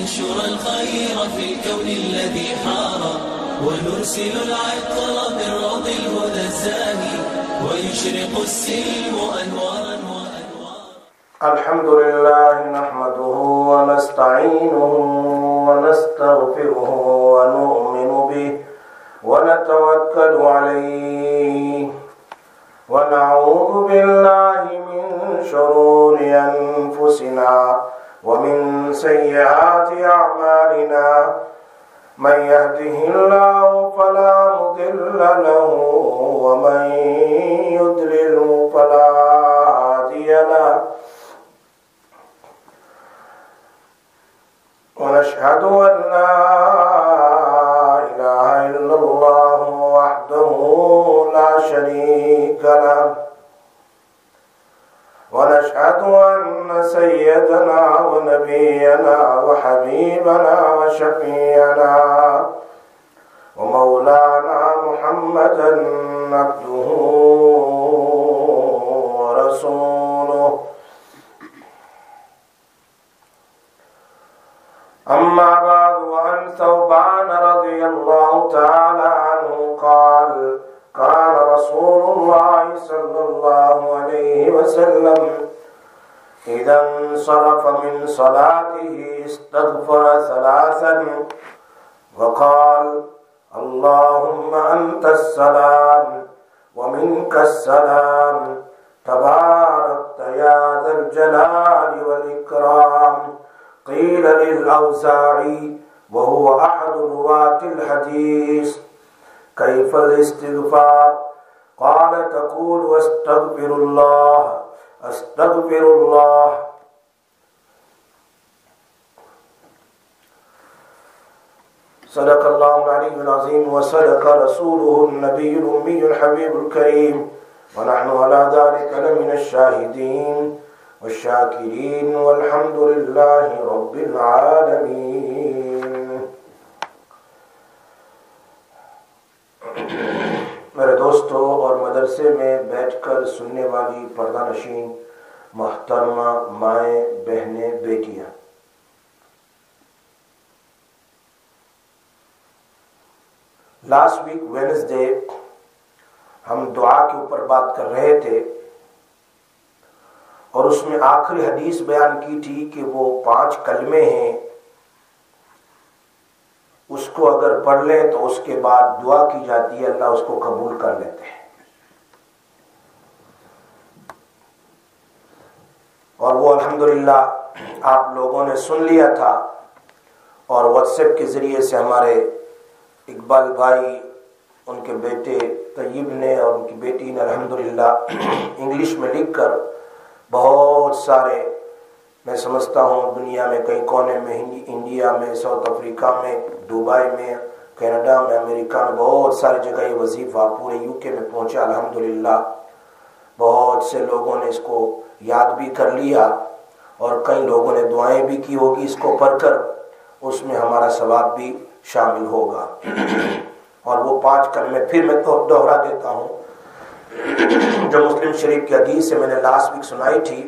وننشر الخير في الكون الذي حار ونرسل العطر بالروض الهدى الزاهي ويشرق السلم أنوارا وأنوارا. الحمد لله نحمده ونستعينه ونستغفره ونؤمن به ونتوكل عليه ونعوذ بالله من شرور أنفسنا ومن سيئات أعمالنا من يهده الله فلا مضل له ومن يضلل فلا هادي له ونشهد أن لا إله إلا الله وحده لا شريك له ونشهد أن سيدنا ونبينا وحبيبنا وشفيعنا ومولانا محمدا عبده ورسوله. أما بعد وعن ثوبان رضي الله تعالى عنه قال قال رسول الله صلى الله عليه وسلم إذا انصرف من صلاته استغفر ثلاثا وقال اللهم أنت السلام ومنك السلام تباركت يا ذا الجلال والإكرام. قيل للأوزاعي وهو أحد رواة الحديث كيف الاستغفار؟ قال تقول واستغفر الله استغفر الله. صدق الله العلي العظيم وصدق رسوله النبي الأمي الحبيب الكريم ونحن على ذلك لمن الشاهدين والشاکرین والحمد للہ رب العالمین. میرے دوستوں اور مدرسے میں بیٹھ کر سننے والی پردہ نشین محترمہ مائیں بہنیں بیٹیاں، لاسٹ ویک ویڈنسڈے ہم دعا کے اوپر بات کر رہے تھے اور اس میں آخری حدیث بیان کی تھی کہ وہ 5 کلمے ہیں، اس کو اگر پڑھ لیں تو اس کے بعد دعا کی جاتی ہے، اللہ اس کو قبول کر لیتے ہیں. اور وہ الحمدللہ آپ لوگوں نے سن لیا تھا، اور واٹس ایپ کے ذریعے سے ہمارے اقبال بھائی، ان کے بیٹے طیب نے اور ان کی بیٹی نے الحمدللہ انگلش میں لکھ کر بہت سارے، میں سمجھتا ہوں دنیا میں کئی کونے میں، انڈیا میں، ساؤتھ افریقہ میں، دبئی میں، کینیڈا میں، امریکہ میں، بہت ساری جگہ یہ وظیفہ پورے یو کے میں پہنچا الحمدللہ. بہت سے لوگوں نے اس کو یاد بھی کر لیا اور کئی لوگوں نے دعائیں بھی کی ہوگی اس کو پڑھ کر، اس میں ہمارا ثواب بھی شامل ہوگا. اور وہ 5 کلمے پھر میں دوہرا دیتا ہوں جو مسلم شریف کی حدیث سے میں نے لاسٹ ویک سنائی تھی.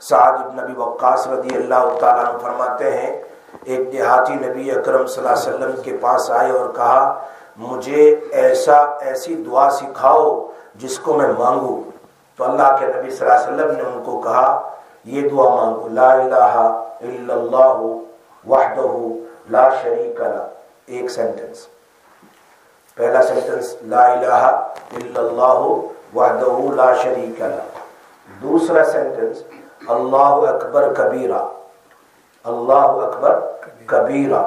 سعد بن ابی وقاص رضی اللہ تعالیٰ عنہ فرماتے ہیں ایک دیہاتی نبی اکرم صلی اللہ علیہ وسلم کے پاس آئے اور کہا مجھے ایسی دعا سکھاؤ جس کو میں مانگوں. تو اللہ کے نبی صلی اللہ علیہ وسلم نے ان کو کہا یہ دعا مانگو، لا الہ الا اللہ وحدہ لا شریک لہ. ایک سینٹنس، پہلا سینٹنس لا الہ الا اللہ وحدہ لا شریک لہ. دوسرا سینٹنس اللہ اکبر کبیرہ، اللہ اکبر کبیرہ.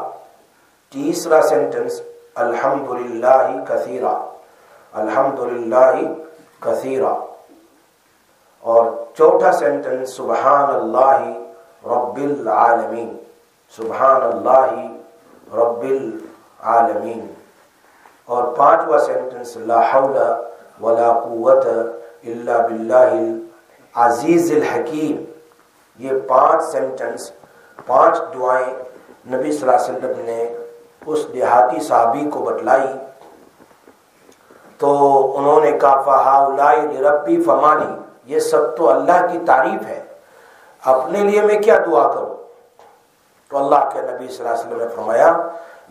تیسرا سینٹنس الحمدللہ کثیرہ، الحمدللہ کثیرہ. اور چوتھا سینٹنس سبحان اللہ رب العالمین، سبحان اللہ رب العالمین. اور 5واں سینٹنس لا حول ولا قوت الا باللہ العزیز الحکیم. یہ 5 سینٹنس، 5 دعائیں نبی صلی اللہ علیہ وسلم نے اس دیہاتی صحابی کو بتلائی. تو انہوں نے کہا فہؤلاء لربی فمانی، یہ سب تو اللہ کی تعریف ہے، اپنے لیے میں کیا دعا کروں؟ تو اللہ کے نبی صلی اللہ علیہ وسلم نے فرمایا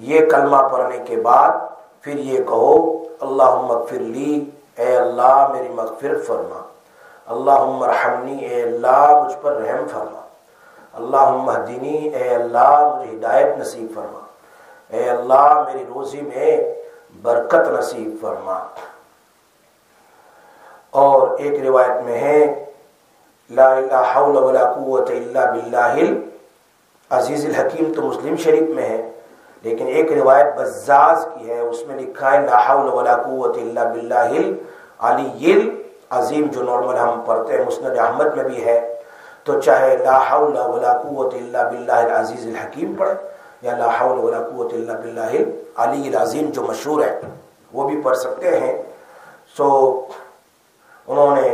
یہ کلمہ پڑھنے کے بعد پھر یہ کہو اللہم اغفر لی، اے اللہ میری مغفرت فرما، اللہم ارحمنی، اے اللہ مجھ پر رحم فرما، اللہم اہدنی، اے اللہ مجھے ہدایت نصیب فرما، اے اللہ میری روزی میں برکت نصیب فرما۔ اور ایک روایت میں ہے لا حول ولا قوت الا باللہ العزیز الحکیم، تو مسلم شریف میں ہے، لیکن ایک روایت بزاز کی ہے، اس میں لکھا ہے لا حول ولا قوت الا باللہ العلی العظیم، جو نارمل ہم پڑھتے ہیں مسند احمد میں بھی ہے، تو چاہے لا حول ولا قوت الا باللہ العزیز الحکیم پڑھے یا لا حول ولا قوت الا باللہ العلی العظیم جو مشہور ہے وہ بھی پڑھ سکتے ہیں۔ سو انہوں نے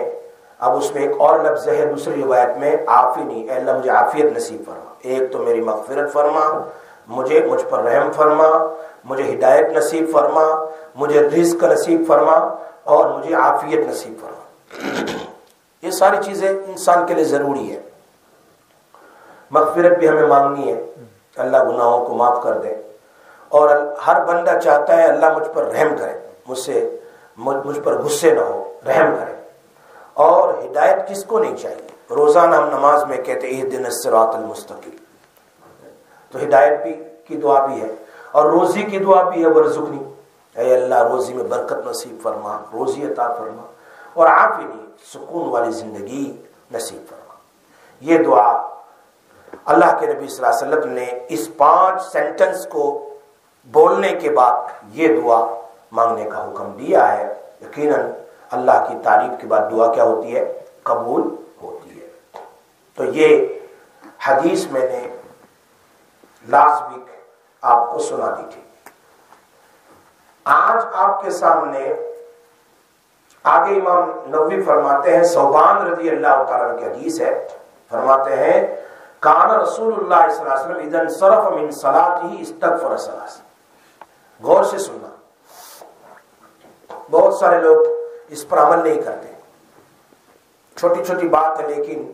اب اس میں ایک اور لفظ ہے دوسری روایت میں عافنی، اے اللہ مجھے عافیت نصیب فرما، ایک تو میری مغفرت فرما، مجھ پر رحم فرما، مجھے ہدایت نصیب فرما، مجھے رزق نصیب فرما اور مجھے عافیت نصیب فرما۔ یہ ساری چیزیں انسان کے لیے ضروری ہے۔ مغفرت بھی ہمیں مانگنی ہے، اللہ گناہوں کو معاف کر دے، اور ہر بندہ چاہتا ہے اللہ مجھ پر رحم کرے، مجھ پر غصے نہ ہو، رحم کرے۔ اور ہدایت کس کو نہیں چاہیے؟ روزانہ ہم نماز میں کہتے اہدنا الصراط المستقیم، تو ہدایت بھی کی دعا بھی ہے، اور روزی کی دعا بھی ہے ورزقنی، اے اللہ روزی میں برکت نصیب فرما، روزی عطا فرما، اور عافنی سکون والی زندگی نصیب فرما۔ یہ دعا اللہ کے نبی صلی اللہ علیہ وسلم نے اس 5 سینٹنس کو بولنے کے بعد یہ دعا مانگنے کا حکم دیا ہے۔ یقیناً اللہ کی تعریف کے بعد دعا کیا ہوتی ہے؟ قبول ہوتی ہے۔ تو یہ حدیث میں نے لاسٹ ویک آپ کو سنا دی تھی۔ آج آپ کے سامنے آگے امام نووی فرماتے ہیں، ثوبان رضی اللہ تعالیٰ عنہ کی حدیث ہے، فرماتے ہیں کان رسول اللہ صلی اللہ علیہ وسلم اذا انصرف من صلاتہ استغفر ثلاث۔ غور سے سننا، بہت سارے لوگ اس پر عمل نہیں کرتے، چھوٹی چھوٹی بات ہے لیکن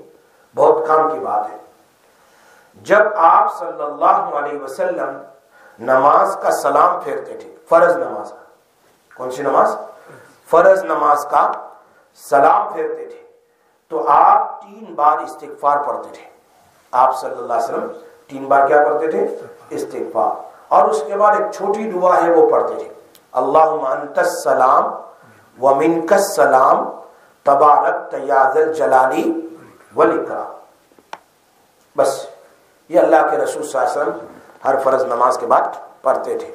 بہت کام کی بات ہے۔ جب آپ صلی اللہ علیہ وسلم نماز کا سلام پھیرتے تھے، فرض نماز کا، کون سی نماز؟ فرض نماز کا سلام پھیرتے تھے تو آپ 3 بار استغفار پڑھتے تھے۔ آپ صلی اللہ علیہ وسلم 3 بار کیا پڑھتے تھے؟ استغفار، اور اس کے بعد ایک چھوٹی دعا ہے وہ پڑھتے تھے، اللہم انت السلام ومنک السلام تبارکت یا ذا الجلال والاکرام۔ بس یہ اللہ کے رسول صلی اللہ علیہ وسلم ہر فرض نماز کے بعد پڑھتے تھے۔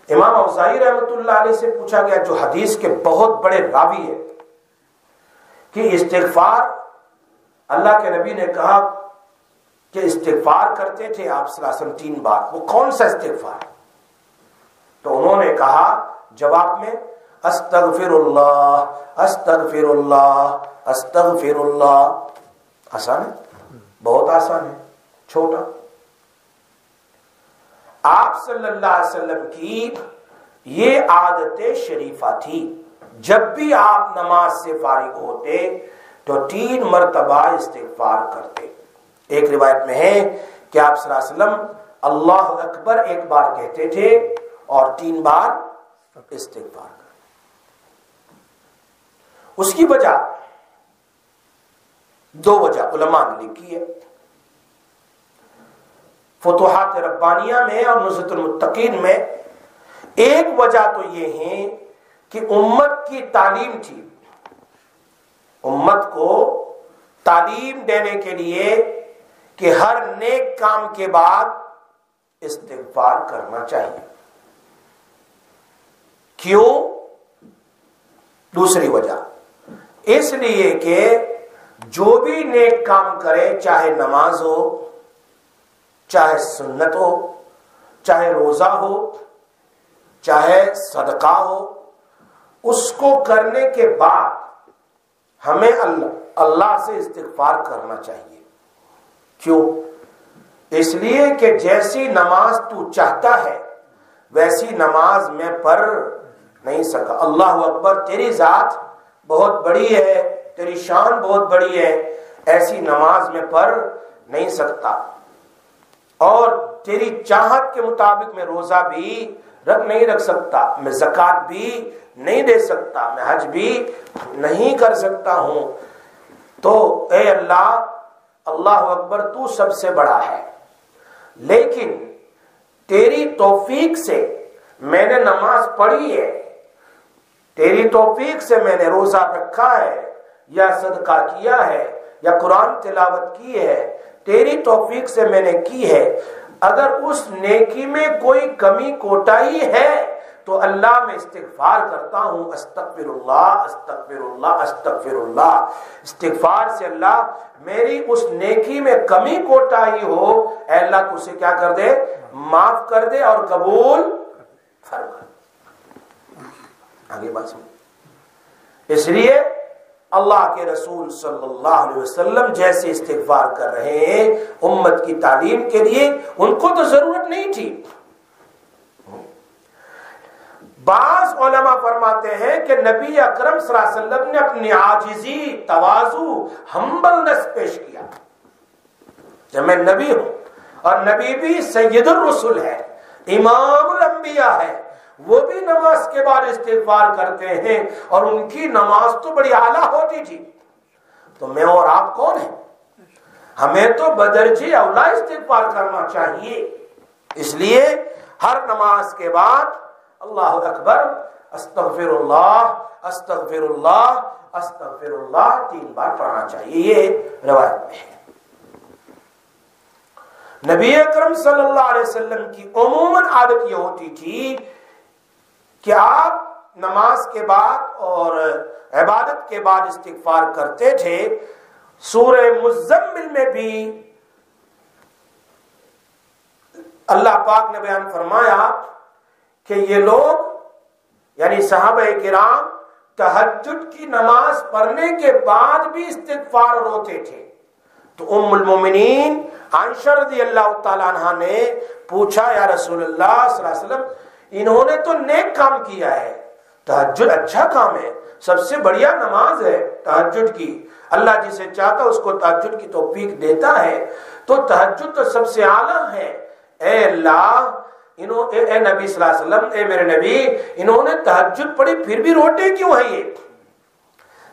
امام اوزاعی رحمۃ اللہ علیہ سے پوچھا گیا، جو حدیث کے بہت بڑے راوی ہے، کہ استغفار اللہ کے نبی نے کہا کہ استغفار کرتے تھے آپ صلی اللہ علیہ وسلم 3 بار، وہ کون سا استغفار؟ تو انہوں نے کہا جواب میں استغفر اللہ استغفر اللہ استغفر اللہ۔ آسان ہے، بہت آسان ہے، چھوٹا۔ آپ صلی اللہ علیہ وسلم کی یہ عادت شریفہ تھی، جب بھی آپ نماز سے فارغ ہوتے تو 3 مرتبہ استغفار کرتے۔ ایک روایت میں ہے کہ آپ صلی اللہ علیہ وسلم اللہ اکبر 1 بار کہتے تھے اور 3 بار استغفار کرتے۔ اس کی وجہ 2 وجہ علماء نے لکھی ہے، فتوحات ربانیہ میں اور نزہۃ المتقین میں۔ ایک وجہ تو یہ ہے کہ امت کی تعلیم تھی، امت کو تعلیم دینے کے لیے کہ ہر نیک کام کے بعد استغفار کرنا چاہیے۔ کیوں؟ دوسری وجہ اس لیے کہ جو بھی نیک کام کرے، چاہے نماز ہو، چاہے سنت ہو، چاہے روزہ ہو، چاہے صدقہ ہو، اس کو کرنے کے بعد ہمیں اللہ سے استغفار کرنا چاہیے۔ کیوں؟ اس لیے کہ جیسی نماز تو چاہتا ہے ویسی نماز میں پڑھ نہیں سکا۔ اللہ اکبر، تیری ذات بہت بڑی ہے، تیری شان بہت بڑی ہے، ایسی نماز میں پڑھ نہیں سکتا۔ اور تیری چاہت کے مطابق میں روزہ بھی نہیں رکھ سکتا، میں زکوٰۃ بھی نہیں دے سکتا، میں حج بھی نہیں کر سکتا ہوں، تو اے اللہ، اللہ اکبر، تو سب سے بڑا ہے، لیکن تیری توفیق سے میں نے نماز پڑھی ہے، تیری توفیق سے میں نے روزہ رکھا ہے یا صدقہ کیا ہے یا قرآن تلاوت کی ہے، تیری توفیق سے میں نے کی ہے، اگر اس نیکی میں کوئی کمی کوتاہی ہے تو اللہ میں استغفار کرتا ہوں، استغفر اللہ استغفر اللہ استغفر اللہ، استغفار سے اللہ میری اس نیکی میں کمی کوتاہی ہو، اے اللہ تو اسے کیا کر دے، معاف کر دے اور قبول فرما۔ آگے بات سمجھ، اس لیے اللہ کے رسول صلی اللہ علیہ وسلم جیسے استغفار کر رہے ہیں امت کی تعلیم کے لیے، ان کو تو ضرورت نہیں تھی۔ بعض علماء فرماتے ہیں کہ نبی اکرم صلی اللہ علیہ وسلم نے اپنی عاجزی، تواضع، ہمبلنس پیش کیا کہ میں نبی ہوں، اور نبی بھی سید الرسل ہے، امام الانبیاء ہے، وہ بھی نماز کے بعد استغفار کرتے ہیں، اور ان کی نماز تو بڑی اعلیٰ ہوتی تھی، تو میں اور آپ کون ہیں؟ ہمیں تو بدرجہ اولا استغفار کرنا چاہیے۔ اس لیے ہر نماز کے بعد اللہ اکبر، استغفر اللہ استغفر اللہ استغفر اللہ 3 بار پڑھنا چاہیے، یہ روایت میں ہے۔ نبی اکرم صلی اللہ علیہ وسلم کی عموماً عادت یہ ہوتی تھی کہ آپ نماز کے بعد اور عبادت کے بعد استغفار کرتے تھے۔ سورہ مزمل میں بھی اللہ پاک نے بیان فرمایا کہ یہ لوگ یعنی صحابہ کرام تہجد کی نماز پڑھنے کے بعد بھی استغفار روتے تھے، تو ام المومنین عائشہ رضی اللہ تعالیٰ عنہ نے پوچھا، یا رسول اللہ صلی اللہ علیہ وسلم، انہوں نے تو نیک کام کیا ہے، تہجد اچھا کام ہے، سب سے بڑھیا نماز ہے تہجد کی، اللہ جسے چاہتا اس کو تہجد کی توفیق دیتا ہے، تو تہجد تو سب سے اعلیٰ ہے، اے اللہ، اے نبی صلی اللہ علیہ وسلم، اے میرے نبی، انہوں نے تہجد پڑھی پھر بھی روتے کیوں ہیں یہ؟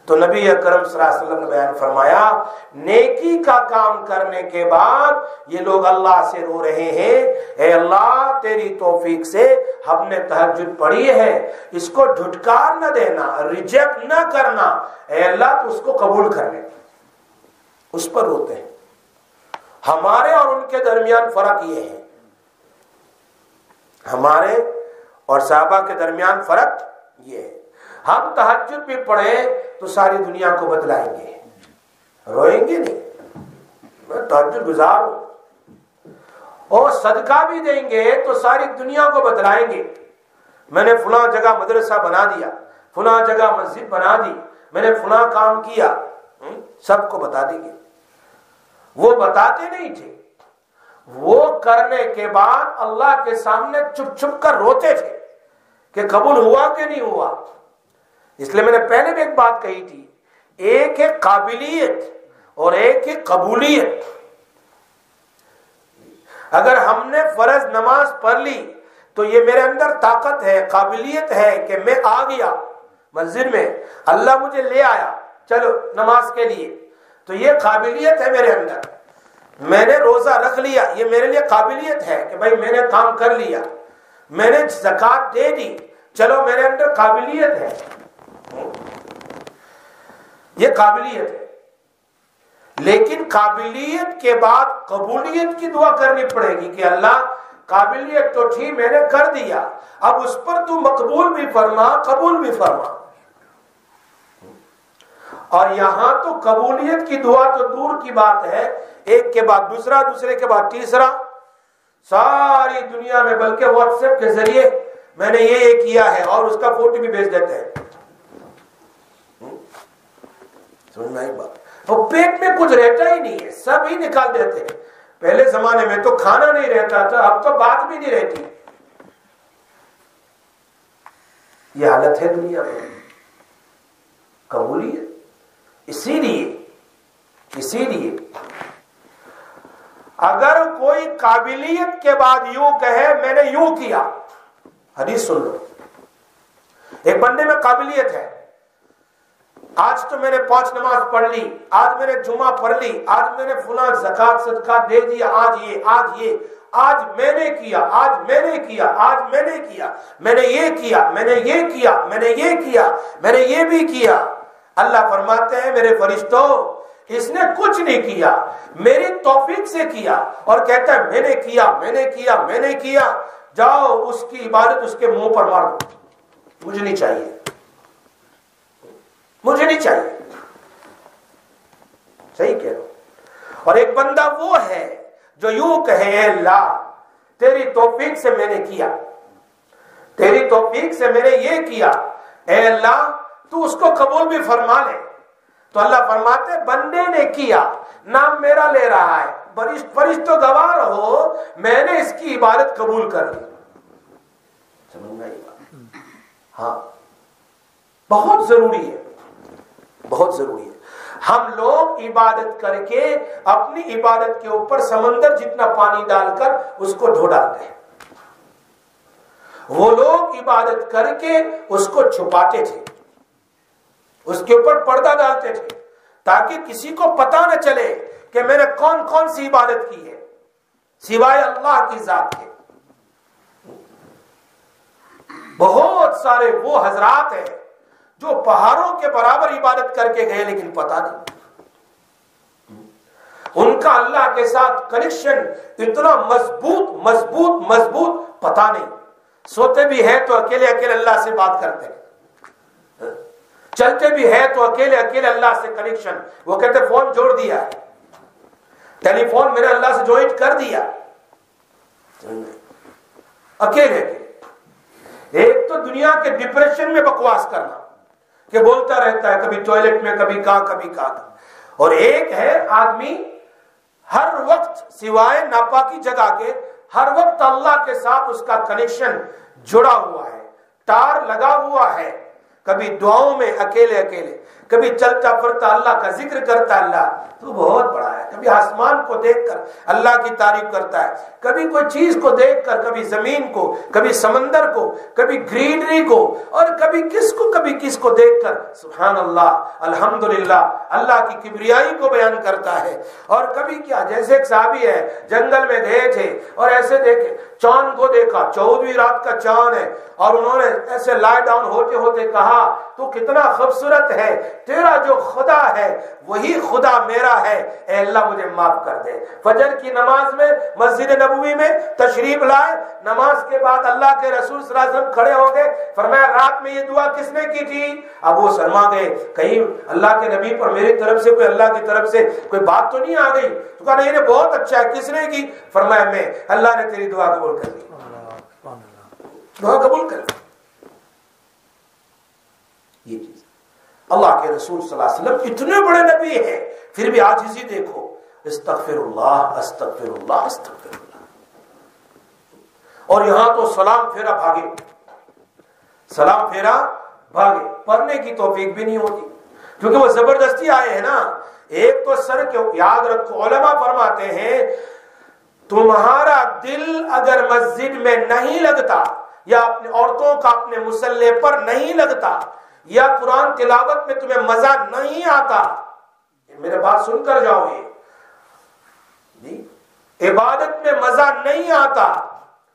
تو نبی اکرم صلی اللہ علیہ وسلم نے بیان فرمایا، نیکی کا کام کرنے کے بعد یہ لوگ اللہ سے رو رہے ہیں، اے اللہ تیری توفیق سے ہم نے تہجد پڑھی ہے، اس کو دھٹکار نہ دینا، ریجیکٹ نہ کرنا، اے اللہ تو اس کو قبول کر لے، اس پر روتے ہیں۔ ہمارے اور ان کے درمیان فرق یہ ہے، ہمارے اور صحابہ کے درمیان فرق یہ ہے، ہم تہجد بھی پڑھیں تو ساری دنیا کو بتلائیں گے، روئیں گے نہیں، میں تہجد گزار ہوں، اور صدقہ بھی دیں گے تو ساری دنیا کو بتلائیں گے، میں نے فلاں جگہ مدرسہ بنا دیا، فلاں جگہ مسجد بنا دی، میں نے فلاں کام کیا، سب کو بتا دیں گے۔ وہ بتاتے نہیں تھے، وہ کرنے کے بعد اللہ کے سامنے چپ چپ کر روتے تھے کہ قبول ہوا کہ نہیں ہوا۔ اس لیے میں نے پہلے بھی ایک بات کہی تھی، ایک ہے قابلیت اور ایک ہے قبولیت۔ اگر ہم نے فرض نماز پڑھ لی تو یہ میرے اندر طاقت ہے، قابلیت ہے کہ میں آ گیا مسجد میں، اللہ مجھے لے آیا، چلو نماز کے لیے، تو یہ قابلیت ہے میرے اندر۔ میں نے روزہ رکھ لیا، یہ میرے لیے قابلیت ہے کہ بھائی میں نے کام کر لیا، میں نے زکوٰۃ دے دی، چلو میرے اندر قابلیت ہے، یہ قابلیت ہے۔ لیکن قابلیت کے بعد قبولیت کی دعا کرنی پڑے گی کہ اللہ قابلیت تو تھی، میں نے کر دیا، اب اس پر تو مقبول بھی فرما، قبول بھی فرما۔ اور یہاں تو قبولیت کی دعا تو دور کی بات ہے، ایک کے بعد دوسرا، دوسرے کے بعد تیسرا، ساری دنیا میں، بلکہ واٹس ایپ کے ذریعے میں نے یہ کیا ہے اور اس کا فوٹو بھی بھیج دیتے ہیں۔ سمجھ میں آئی بات؟ اور پیٹ میں کچھ رہتا ہی نہیں ہے، سب ہی نکال دیتے ہیں۔ پہلے زمانے میں تو کھانا نہیں رہتا تھا، اب تو بات بھی نہیں رہتی۔ یہ حالت ہے دنیا میں، قبولیت۔ اسی لیے اگر کوئی قابلیت کے بعد یوں کہے میں نے یوں کیا، حدیث سن لو، ایک بندے میں قابلیت ہے، آج تو میں نے 5 نماز پڑھ لی، آج میں نے جمعہ پڑھ لی، آج میں نے فلاں زکوٰۃ صدقہ دے دیا، آج میں نے کیا، آج میں نے کیا، آج میں نے کیا، میں نے یہ کیا، میں نے یہ کیا، میں نے یہ کیا، میں نے یہ بھی کیا۔ اللہ فرماتے ہیں میرے فرشتوں اس نے کچھ نہیں کیا، میری توفیق سے کیا، اور کہتا ہے میں نے کیا، میں نے کیا، میں نے کیا۔ جاؤ اس کی عبادت اس کے منہ پر مار دو، مجھے نہیں چاہیے، مجھے نہیں چاہیے۔ صحیح کہہ رہا ہوں۔ اور ایک بندہ وہ ہے جو یوں کہے اے اللہ تیری توفیق سے میں نے کیا، تیری توفیق سے میں نے یہ کیا، اے اللہ تو اس کو قبول بھی فرما لے۔ تو اللہ فرماتے بندے نے کیا، نام میرا لے رہا ہے، فرشتوں گواہ رہو میں نے اس کی عبادت قبول کر لی۔ سمجھ میں آئی بات؟ ہاں بہت ضروری ہے، بہت ضروری ہے۔ ہم لوگ عبادت کر کے اپنی عبادت کے اوپر سمندر جتنا پانی ڈال کر اس کو دھو ڈالتے ہیں، وہ لوگ عبادت کر کے اس کو چھپاتے تھے، اس کے اوپر پردہ ڈالتے تھے تاکہ کسی کو پتہ نہ چلے کہ میں نے کون کون سی عبادت کی ہے سوائے اللہ کی ذات کے۔ بہت سارے وہ حضرات ہیں جو پہاڑوں کے برابر عبادت کر کے گئے لیکن پتہ نہیں، ان کا اللہ کے ساتھ کنیکشن اتنا مضبوط مضبوط مضبوط پتہ نہیں۔ سوتے بھی ہیں تو اکیلے اکیلے اللہ سے بات کرتے ہیں، چلتے بھی ہیں تو اکیلے اکیلے اللہ سے کنیکشن، وہ کہتے فون جوڑ دیا ہے، ٹیلی فون میں نے اللہ سے جوائنٹ کر دیا، اکیلے اکیلے۔ ایک تو دنیا کے ڈپریشن میں بکواس کرنا کہ بولتا رہتا ہے، کبھی ٹوائلٹ میں، کبھی کہاں کبھی کہاں، اور ایک ہے آدمی ہر وقت سوائے ناپاکی جگہ کے ہر وقت اللہ کے ساتھ اس کا کنیکشن جڑا ہوا ہے، تار لگا ہوا ہے، کبھی دعاؤں میں اکیلے اکیلے، کبھی چلتا پھرتا اللہ کا ذکر کرتا، اللہ تو بہت بڑا ہے، کبھی آسمان کو دیکھ کر اللہ کی تعریف کرتا ہے، کبھی کوئی چیز کو دیکھ کر، کبھی زمین کو، کبھی سمندر کو، کبھی گرینری کو، اور کبھی کس کو دیکھ کر سبحان اللہ الحمدللہ اللہ کی کبریائی کو بیان کرتا ہے۔ اور کبھی کیا، جیسے ایک صحابی ہے جنگل میں گئے تھے اور ایسے دیکھے چاند کو دیکھا، 14ویں رات کا چاند ہے، اور انہوں نے ایسے لائے ڈاؤن ہوتے ہوتے کہا تو کتنا خوبصورت ہے، تیرا جو خدا ہے وہی خدا میرا ہے، اے اللہ مجھے معاف کر دے۔ فجر کی نماز میں مسجد نبوی میں تشریف لائے، نماز کے بعد اللہ کے رسول صلی اللہ علیہ وسلم کھڑے ہو گئے، فرمایا رات میں یہ دعا کس نے کی تھی؟ اب وہ شرما گئے، کہیں اللہ کے نبی پر میری طرف سے کوئی، اللہ کی طرف سے کوئی بات تو نہیں آ گئی؟ تو کہا نہیں بہت اچھا ہے، کس نے کی؟ فرمایا میں، اللہ نے تیری دعا قبول کر لی، دعا قبول کر لی۔ یہ چیز اللہ کے رسول صلی اللہ علیہ وسلم اتنے بڑے نبی ہیں پھر بھی عاجزی دیکھو، استغفر اللہ استغفر اللہ استغفر اللہ، اور یہاں تو سلام پھیرا بھاگے، سلام پھیرا بھاگے، پڑھنے کی توفیق بھی نہیں ہوتی کیونکہ وہ زبردستی آئے ہیں نا۔ ایک تو سر کے یاد رکھو، علماء فرماتے ہیں تمہارا دل اگر مسجد میں نہیں لگتا، یا اپنے عورتوں کا اپنے مصلے پر نہیں لگتا، یا قرآن تلاوت میں تمہیں مزہ نہیں آتا، میرے بات سن کر جاؤ، یہ عبادت میں مزہ نہیں آتا،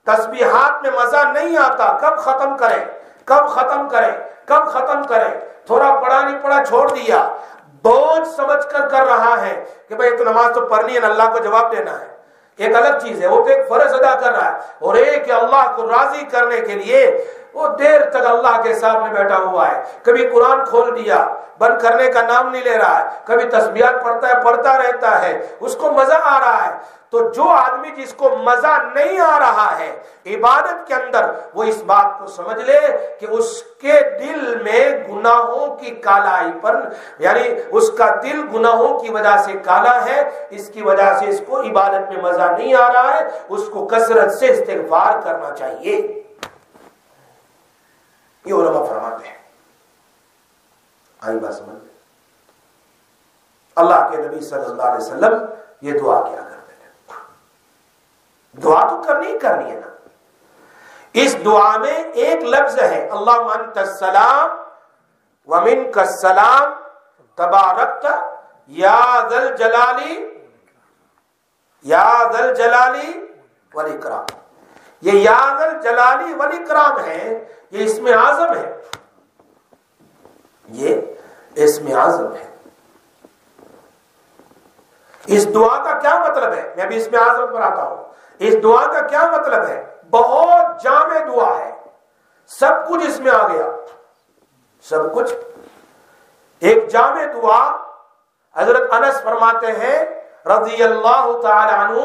تسبیحات میں مزہ نہیں آتا، کب ختم کریں، کب ختم کریں، کب ختم کریں؟ تھوڑا پڑھا نہیں پڑھا چھوڑ دیا، بوجھ سمجھ کر رہا ہے کہ بھئی تو نماز تو پڑھنی ہے، اللہ کو جواب دینا ہے، ایک الگ چیز ہے، وہ تو ایک فرض ادا کر رہا ہے، اور ایک کہ اللہ کو راضی کرنے کے لیے وہ دیر تک اللہ کے سامنے بیٹھا ہوا ہے، کبھی قرآن کھول دیا، بند کرنے کا نام نہیں لے رہا ہے، کبھی تسبیحات پڑھتا ہے، پڑھتا رہتا ہے، اس کو مزہ آ رہا ہے۔ تو جو آدمی جس کو مزہ نہیں آ رہا ہے عبادت کے اندر، وہ اس بات کو سمجھ لے کہ اس کے دل میں گناہوں کی کالائی پر، یعنی اس کا دل گناہوں کی وجہ سے کالا ہے، اس کی وجہ سے اس کو عبادت میں مزہ نہیں آ رہا ہے، اس کو کثرت سے استغفار کرنا چاہیے۔ یہ علماء فرماتے ہیں، آئی بات سمجھ لیں۔ اللہ کے نبی صلی اللہ علیہ وسلم یہ دعا کیا کرتے تھے، دعا تو کرنی ہے نا. اس دعا میں ایک لفظ ہے اللہم انت السلام ومنک السلام تبارکت یا ذل جلالی والاکرام. یہ یا ذل جلالی والاکرام ہے، یہ اسم اعظم ہے. یہ اسم اعظم ہے. اس دعا کا کیا مطلب ہے؟ میں بھی اسم اعظم پر آتا ہوں. اس دعا کا کیا مطلب ہے؟ بہت جامع دعا ہے، سب کچھ اس میں آ گیا، سب کچھ. ایک جامع دعا. حضرت انس فرماتے ہیں رضی اللہ تعالی عنہ،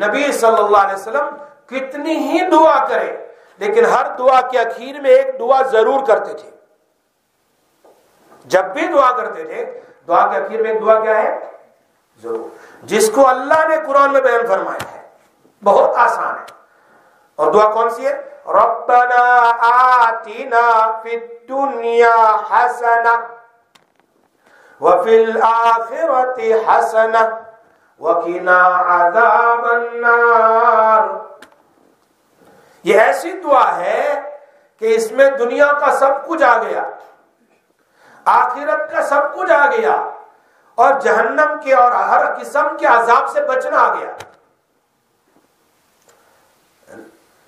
نبی صلی اللہ علیہ وسلم کتنی ہی دعا کرے لیکن ہر دعا کے اخیر میں ایک دعا ضرور کرتے تھے. جب بھی دعا کرتے تھے دعا کے اخیر میں ایک دعا کیا ہے؟ ضرور. جس کو اللہ نے قرآن میں بیان فرمایا ہے، بہت آسان ہے. اور دعا کون سی ہے؟ ربنا آتنا فی الدنیا حسنہ وفی الآخرۃ حسنہ وقنا عذاب النار. یہ ایسی دعا ہے کہ اس میں دنیا کا سب کچھ آ گیا، آخرت کا سب کچھ آ گیا، اور جہنم کے اور ہر قسم کے عذاب سے بچنا آ گیا.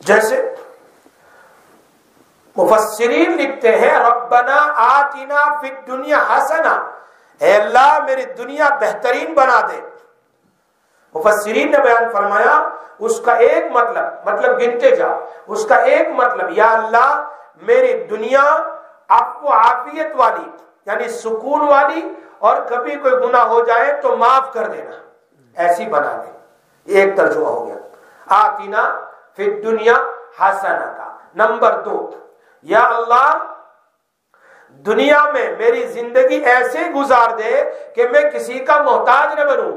جیسے مفسرین لکھتے ہیں ربنا آتنا فی الدنیا حسنہ، اے اللہ میری دنیا بہترین بنا دے. مفسرین نے بیان فرمایا اس کا ایک مطلب گنتے جا، اس کا ایک مطلب یا اللہ میری دنیا عفو و عافیت والی یعنی سکون والی، اور کبھی کوئی گناہ ہو جائے تو معاف کر دینا، ایسی بنا دے. یہ ایک ترجمہ ہو گیا آتینا فی الدنیا حسنہ کا. نمبر 2، یا اللہ دنیا میں میری زندگی ایسے گزار دے کہ میں کسی کا محتاج نہ بنوں،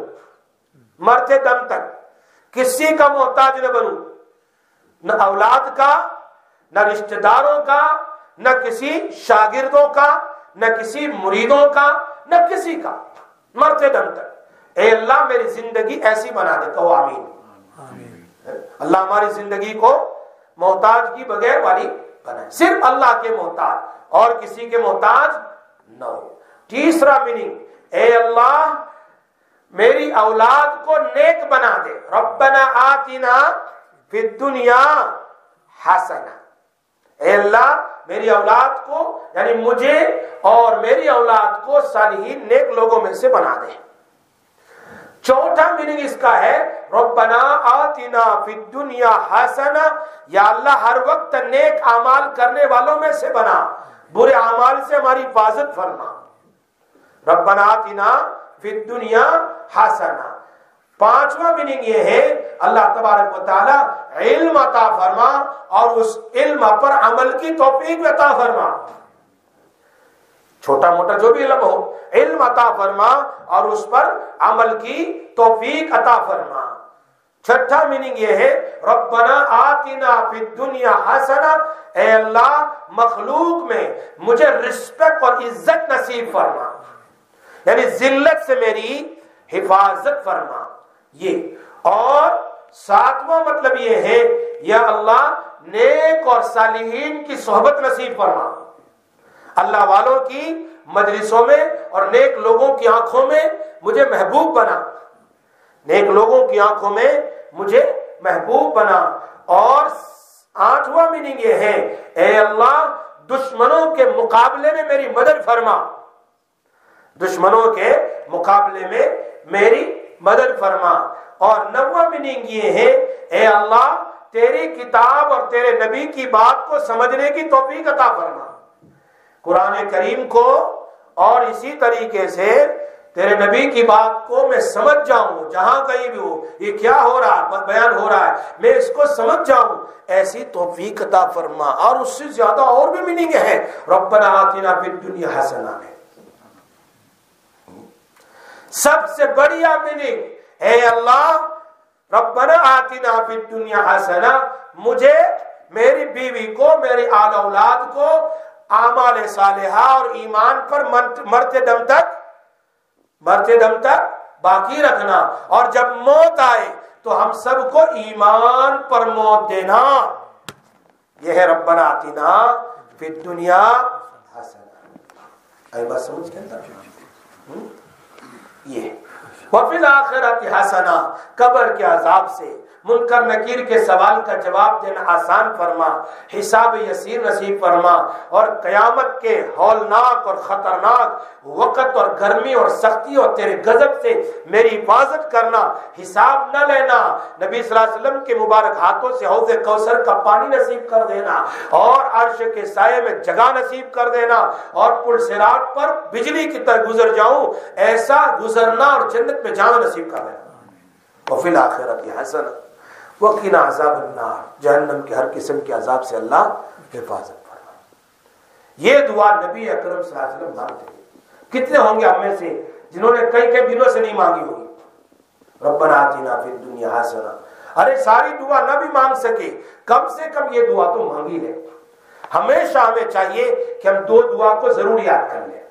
مرتے دم تک کسی کا محتاج نہ بنوں، نہ اولاد کا، نہ رشتہ داروں کا، نہ کسی شاگردوں کا، نہ کسی مریدوں کا، نہ کسی کا، مرتے دم تک. اے اللہ میری زندگی ایسی بنا دے. کہو آمین. اللہ ہماری زندگی کو محتاج کی بغیر والی بنائے، صرف اللہ کے محتاج اور کسی کے محتاج نہ ہو. تیسرا میننگ، اے اللہ میری اولاد کو نیک بنا دے. ربنا آتنا فی الدنیا حسنہ. اے اللہ میری اولاد کو یعنی مجھے اور میری اولاد کو صالحین نیک لوگوں میں سے بنا دے. چوتھا میننگ اس کا ہے ربنا آتنا فی الدنیا حسنہ، یا اللہ ہر وقت نیک اعمال کرنے والوں میں سے بنا، برے اعمال سے ہماری حفاظت فرما. ربنا آتنا فی الدنیا حسنہ. پانچواں میننگ یہ ہے اللہ تبارک و تعالی علم عطا فرما اور اس علم پر عمل کی توفیق عطا فرما. چھوٹا موٹا جو بھی علم ہو، علم عطا فرما اور اس پر عمل کی توفیق عطا فرما. چھٹا میننگ یہ ہے ربنا آتنا فی الدنیا حسنہ، اے اللہ مخلوق میں مجھے رسپیکٹ اور عزت نصیب فرما، یعنی ذلت سے میری حفاظت فرما. یہ اور ساتواں مطلب یہ ہے یا اللہ نیک اور صالحین کی صحبت نصیب فرما. اللہ والوں کی مجلسوں میں اور نیک لوگوں کی آنکھوں میں مجھے محبوب بنا، نیک لوگوں کی آنکھوں میں مجھے محبوب بنا. اور آٹھواں میننگ یہ ہے اے اللہ دشمنوں کے مقابلے میں میری مدد فرما، دشمنوں کے مقابلے میں میری مدد فرما. اور نواں میننگ یہ ہے اے اللہ تیری کتاب اور تیرے نبی کی بات کو سمجھنے کی توفیق عطا فرما، قرآن کریم کو اور اسی طریقے سے تیرے نبی کی بات کو میں سمجھ جاؤں، جہاں کہیں بھی ہو یہ کیا ہو رہا ہے، بیان ہو رہا ہے، میں اس کو سمجھ جاؤں، ایسی توفیق عطا فرما. اور اس سے زیادہ اور بھی میننگ ہے ربنا آتنا فی الدنیا حسنہ میں. سب سے بڑیا میننگ اے اللہ ربنا آتنا فی الدنیا حسنہ، مجھے میری بیوی کو میری آل اولاد کو اعمال صالحہ اور ایمان پر مرتے دم تک باقی رکھنا، اور جب موت آئے تو ہم سب کو ایمان پر موت دینا. یہ ہے ربنا آتنا فی الدنیا حسنہ. بات سمجھ کے اندر یہ وفی الآخرۃ حسنہ، قبر کے عذاب سے، منکر نکیر کے سوال کا جواب دینا آسان فرما، حساب یسیر نصیب فرما، اور قیامت کے ہولناک اور خطرناک وقت اور گرمی اور سختی اور تیرے غضب سے میری حفاظت کرنا، حساب نہ لینا، نبی صلی اللہ علیہ وسلم کے مبارک ہاتھوں سے حوض کوثر کا پانی نصیب کر دینا، اور عرش کے سائے میں جگہ نصیب کر دینا، اور پل صراط پر بجلی کی طرح گزر جاؤں ایسا گزرنا، اور جنت میں جانا نصیب کر دینا. وفی الآخرۃ حسنہ وقنا عذاب النار، جہنم کے ہر قسم کے عذاب سے اللہ حفاظت فرما. یہ دعا نبی اکرم صلی اللہ علیہ وسلم مانگتے ہیں. کتنے ہوں گے ہم میں سے جنہوں نے کئی دنوں سے نہیں مانگی ہوگی ربنا آتنا فی الدنیا حسنہ؟ ارے ساری دعا نہ بھی مانگ سکے، کم سے کم یہ دعا تو مانگی لے. ہمیشہ ہمیں چاہیے کہ ہم دو دعا کو ضرور یاد کر لیں.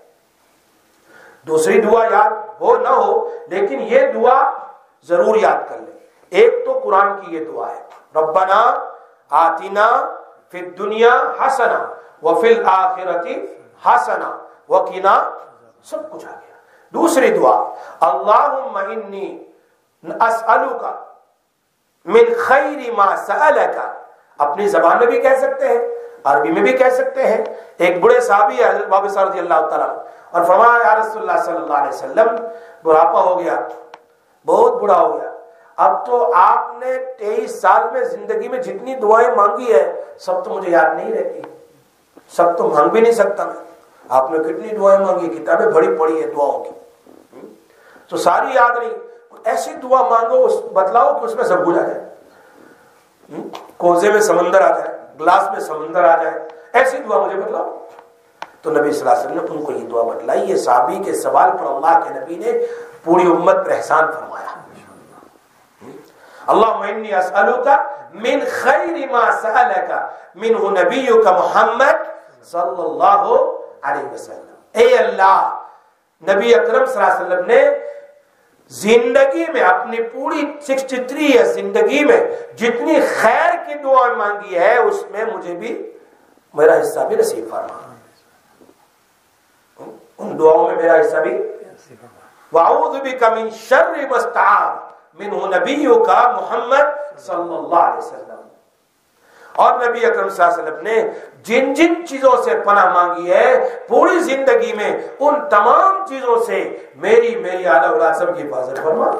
دوسری دعا یاد ہو نہ ہو لیکن یہ دعا ضرور یاد کر لیں. ایک تو قرآن کی یہ دعا ہے ربنا آتنا فی الدنیا حسنہ وفی الآخرۃ حسنہ وقنا، سب کچھ آ گیا. دوسری دعا اللہم انی اسألک من خیر ما سألک، اپنی زبان میں بھی کہہ سکتے ہیں، عربی میں بھی کہہ سکتے ہیں. ایک بڑے صحابی ہے حضرت ابو بکر رضی اللہ تعالیٰ اور فرمایا یا رسول اللہ صلی اللہ علیہ وسلم بڑھاپا ہو گیا، بہت بڑا ہو گیا، اب تو آپ نے 23 سال میں زندگی میں جتنی دعائیں مانگی ہے سب تو مجھے یاد نہیں رہتی، سب تو مانگ بھی نہیں سکتا میں. آپ نے کتنی دعائیں مانگی، کتابیں بڑی پڑھی ہے دعاؤں کی، تو ساری یاد نہیں. ایسی دعا مانگو بتلاؤ کہ اس میں سب کچھ آ جائے، کوزے میں سمندر آ جائے، گلاس میں سمندر آ جائے، ایسی دعا مجھے بتلاؤ. تو نبی صلی اللہ علیہ وسلم نے ان کو یہ دعا بتلائی. یہ صحابی کے سوال پر اللہ کے نبی نے پوری امت پر احسان فرمایا. اللہم انی اسألک من خیر ما سألک منہ نبیک محمد صلی اللہ علیہ وسلم. اے اللہ، نبی اکرم صلی اللہ علیہ وسلم نے زندگی میں اپنی پوری 63 یا زندگی میں جتنی خیر کی دعا مانگی ہے اس میں مجھے بھی میرا حصہ بھی نصیب فرما، ان دعاؤں میں میرا حصہ بھی. وَأَعُوذُ بِكَ مِن شَرِّ مَا اسْتَعَاذَ مِنْهُ نَبِيُّكَ محمد صلی اللہ علیہ وسلم. اور نبی اکرم صلی اللہ علیہ وسلم نے جن جن چیزوں سے پناہ مانگی ہے پوری زندگی میں ان تمام چیزوں سے میری اعلیٰ اولاد سب کی حفاظت فرما.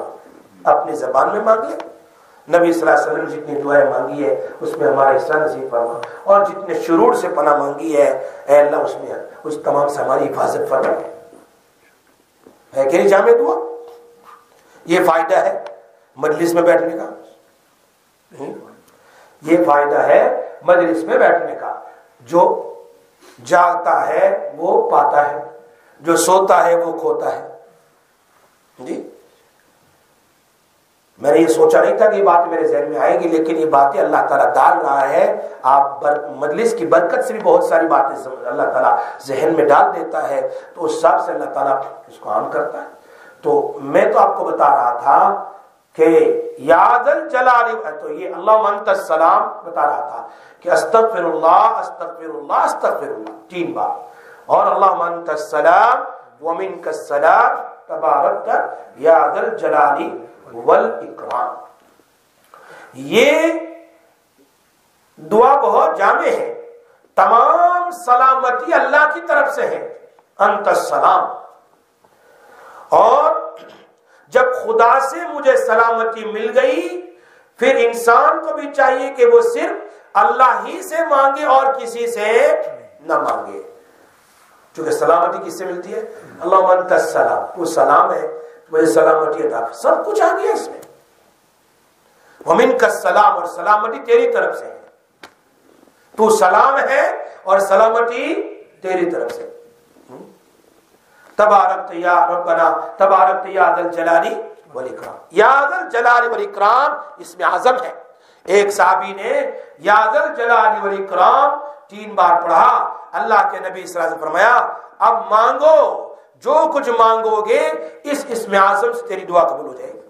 اپنی زبان میں مانگی، نبی صلی اللہ علیہ وسلم جتنی دعائیں مانگی ہے اس میں ہمارا حصہ نصیب فرما، اور جتنے شرور سے پناہ مانگی ہے اے اللہ اس میں اس تمام سے ہماری حفاظت فرما. ہے کہ نہیں جامع دعا؟ یہ فائدہ ہے مجلس میں بیٹھنے کا، یہ فائدہ ہے مجلس میں بیٹھنے کا. جو جاگتا ہے وہ پاتا ہے، جو سوتا ہے وہ کھوتا ہے. جی میں نے یہ سوچا نہیں تھا کہ یہ بات میرے ذہن میں آئے گی، لیکن یہ باتیں اللہ تعالیٰ ڈال رہا ہے. آپ مجلس کی برکت سے بھی بہت ساری باتیں اللہ تعالیٰ ذہن میں ڈال دیتا ہے، تو اس حساب سے اللہ تعالیٰ اس کو عام کرتا ہے. تو میں تو آپ کو بتا رہا تھا کہ یاد الجلال، تو یہ اللہم انت السلام بتا رہا تھا کہ استغفر اللہ استغفر اللہ استغفر اللہ 3 بار، اور اللہم انت السلام ومنک السلام تبارکت یا ذا الجلال والاکرام. یہ دعا بہت جامع ہے، تمام سلامتی اللہ کی طرف سے ہے، انت السلام. اور جب خدا سے مجھے سلامتی مل گئی پھر انسان کو بھی چاہیے کہ وہ صرف اللہ ہی سے مانگے اور کسی سے نہ مانگے، چونکہ سلامتی کس سے ملتی ہے؟ اللہم انت السلام، تو سلام ہے، مجھے سلامتی عطا، سب کچھ آ گیا اس میں. ومنک السلام، اور سلامتی تیری طرف سے ہے، تو سلام ہے اور سلامتی تیری طرف سے. تبارکت یا ربنا تبارکت یا ذا الجلال والاکرام. یا ذا الجلال والاکرام اس میں عظم ہے. ایک صحابی نے یا ذا الجلال والاکرام 3 بار پڑھا. اللہ کے نبی صلی اللہ علیہ وسلم فرمایا اب مانگو، جو کچھ مانگو گے اس میں اعظم سے تیری دعا قبول ہو جائے گی.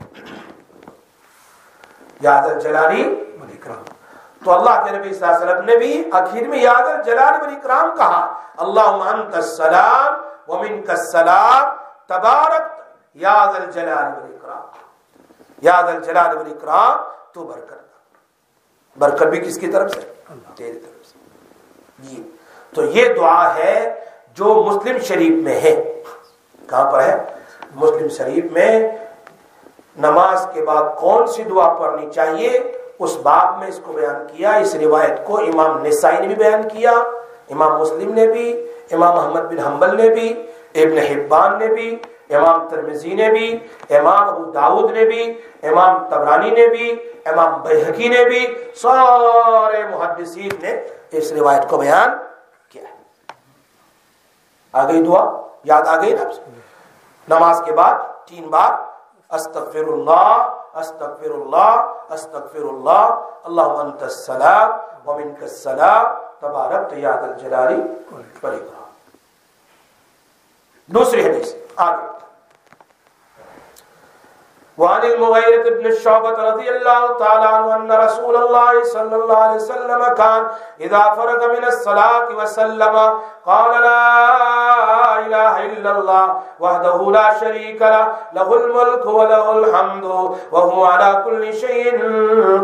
یا ذا الجلال والاکرام. تو اللہ کے نبی صلی اللہ علیہ وسلم نے بھی آخر میں یا ذا الجلال والاکرام کہا. اللہم انت السلام ومنک السلام تبارک یا ذا الجلال والاکرام. یا ذا الجلال والاکرام تو برکت بھی کس کی طرف سے؟ تیری طرف سے. تو یہ دعا ہے جو مسلم شریف میں ہے. کہاں پر ہے؟ مسلم شریف میں. نماز کے بعد کون سی دعا پڑھنی چاہیے اس باب میں اس کو بیان کیا. اس روایت کو امام نسائی نے بھی بیان کیا, امام مسلم نے بھی, امام احمد بن حنبل نے بھی, ابن حبان نے بھی, امام ترمذی نے بھی, امام ابو داؤد نے بھی, امام طبرانی نے بھی, امام بیہقی نے بھی, سارے محدثین نے اس روایت کو بیان کیا. آ گئی دعا, یاد آ گئی نا. نماز کے بعد 3 بار استغفر اللہ استغفر اللہ استغفر اللہ, اللہم انت السلام ومنک السلام تبارک یا ذا الجلال والاکرام. دوسری حدیث آگے. وعن المغيرة بن الشعبة رضي الله تعالى عنه أن رسول الله صلى الله عليه وسلم كان إذا فرغ من الصلاة وسلم قال لا إله إلا الله وحده لا شريك له له الملك وله الحمد وهو على كل شيء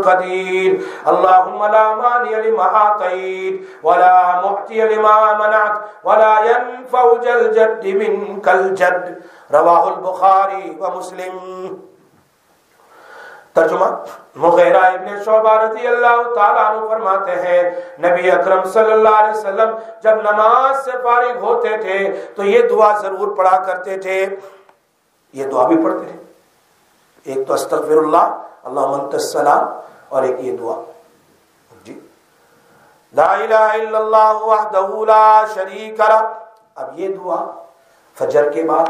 قدير اللهم لا مانع لما أعطيت ولا معطي لما منعت ولا ينفع ذا الجد منك الجد. رواه البخاري ومسلم. ترجمہ. مغیرہ ابن شعبہ رضی اللہ تعالیٰ عنہ فرماتے ہیں نبی اکرم صلی اللہ علیہ وسلم جب نماز سے فارغ ہوتے تھے تو یہ دعا ضرور پڑھا کرتے تھے. یہ دعا بھی پڑھتے تھے. ایک تو استغفر اللہ اللہم انت السلام, اور ایک یہ دعا جی لا الہ الا اللہ وحدہ لا شریک لہ. اب یہ دعا فجر کے بعد